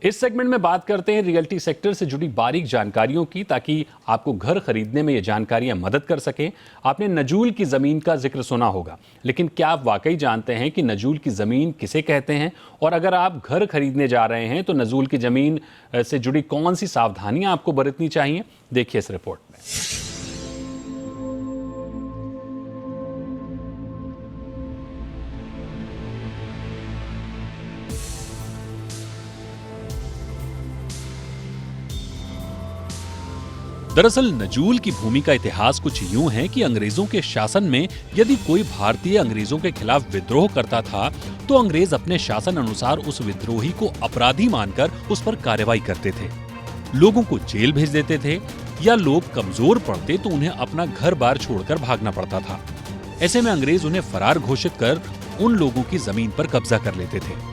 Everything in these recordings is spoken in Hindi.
इस सेगमेंट में बात करते हैं रियल्टी सेक्टर से जुड़ी बारीक जानकारियों की, ताकि आपको घर खरीदने में ये जानकारियां मदद कर सकें। आपने नजूल की ज़मीन का जिक्र सुना होगा, लेकिन क्या आप वाकई जानते हैं कि नजूल की ज़मीन किसे कहते हैं? और अगर आप घर खरीदने जा रहे हैं तो नजूल की ज़मीन से जुड़ी कौन सी सावधानियां आपको बरतनी चाहिए, देखिए इस रिपोर्ट में। दरअसल नजूल की भूमि का इतिहास कुछ यूं है कि अंग्रेजों के शासन में यदि कोई भारतीय अंग्रेजों के खिलाफ विद्रोह करता था तो अंग्रेज अपने शासन अनुसार उस विद्रोही को अपराधी मानकर उस पर कार्रवाई करते थे। लोगों को जेल भेज देते थे, या लोग कमजोर पड़ते तो उन्हें अपना घर बार छोड़कर भागना पड़ता था। ऐसे में अंग्रेज उन्हें फरार घोषित कर उन लोगों की जमीन पर कब्जा कर लेते थे।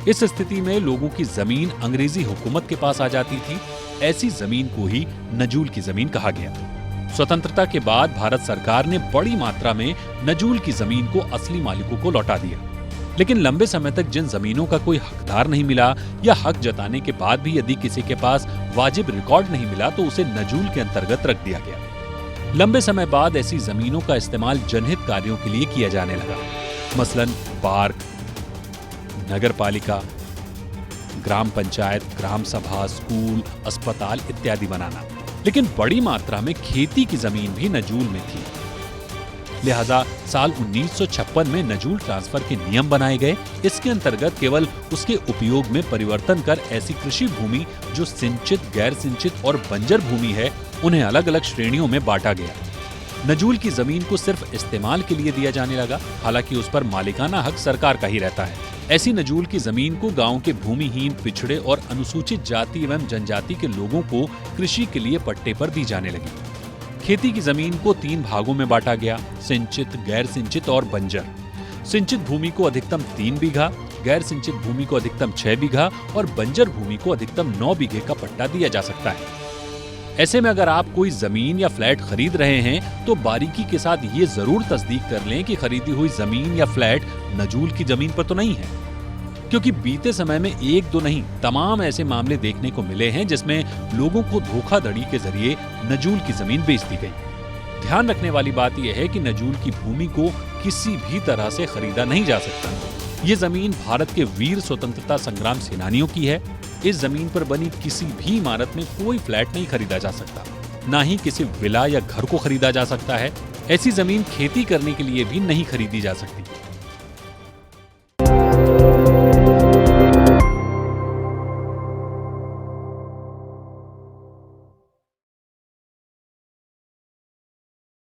इस स्थिति में लोगों की जमीन अंग्रेजी हुकूमत के पास आ जाती थी। ऐसी जमीन को ही नजूल की जमीन कहा गया। स्वतंत्रता के बाद भारत सरकार ने बड़ी मात्रा में नजूल की जमीन को असली मालिकों को लौटा दिया, लेकिन लंबे समय तक जिन जमीनों का कोई हकदार नहीं मिला या हक जताने के बाद भी यदि किसी के पास वाजिब रिकॉर्ड नहीं मिला तो उसे नजूल के अंतर्गत रख दिया गया। लंबे समय बाद ऐसी जमीनों का इस्तेमाल जनहित कार्यों के लिए किया जाने लगा, मसलन पार्क, नगर पालिका, ग्राम पंचायत, ग्राम सभा, स्कूल, अस्पताल इत्यादि बनाना। लेकिन बड़ी मात्रा में खेती की जमीन भी नजूल में थी। लिहाजा साल 1956 में नजूल ट्रांसफर के नियम बनाए गए। इसके अंतर्गत केवल उसके उपयोग में परिवर्तन कर ऐसी कृषि भूमि जो सिंचित, गैर सिंचित और बंजर भूमि है, उन्हें अलग अलग श्रेणियों में बांटा गया। नजूल की जमीन को सिर्फ इस्तेमाल के लिए दिया जाने लगा, हालांकि उस पर मालिकाना हक सरकार का ही रहता है। ऐसी नजूल की जमीन को गांव के भूमिहीन, पिछड़े और अनुसूचित जाति एवं जनजाति के लोगों को कृषि के लिए पट्टे पर दी जाने लगी। खेती की जमीन को 3 भागों में बांटा गया, सिंचित, गैर सिंचित और बंजर। सिंचित भूमि को अधिकतम 3 बीघा, गैर सिंचित भूमि को अधिकतम 6 बीघा और बंजर भूमि को अधिकतम 9 बीघे का पट्टा दिया जा सकता है। ऐसे में अगर आप कोई जमीन या फ्लैट खरीद रहे हैं तो बारीकी के साथ ये जरूर तस्दीक कर लें कि खरीदी हुई जमीन या फ्लैट नजूल की जमीन पर तो नहीं है, क्योंकि बीते समय में एक दो नहीं तमाम ऐसे मामले देखने को मिले हैं जिसमें लोगों को धोखाधड़ी के जरिए नजूल की जमीन बेच दी गई। ध्यान रखने वाली बात यह है कि नजूल की भूमि को किसी भी तरह से खरीदा नहीं जा सकता। ये जमीन भारत के वीर स्वतंत्रता संग्राम सेनानियों की है। इस जमीन पर बनी किसी भी इमारत में कोई फ्लैट नहीं खरीदा जा सकता, ना ही किसी विला या घर को खरीदा जा सकता है। ऐसी जमीन खेती करने के लिए भी नहीं खरीदी जा सकती।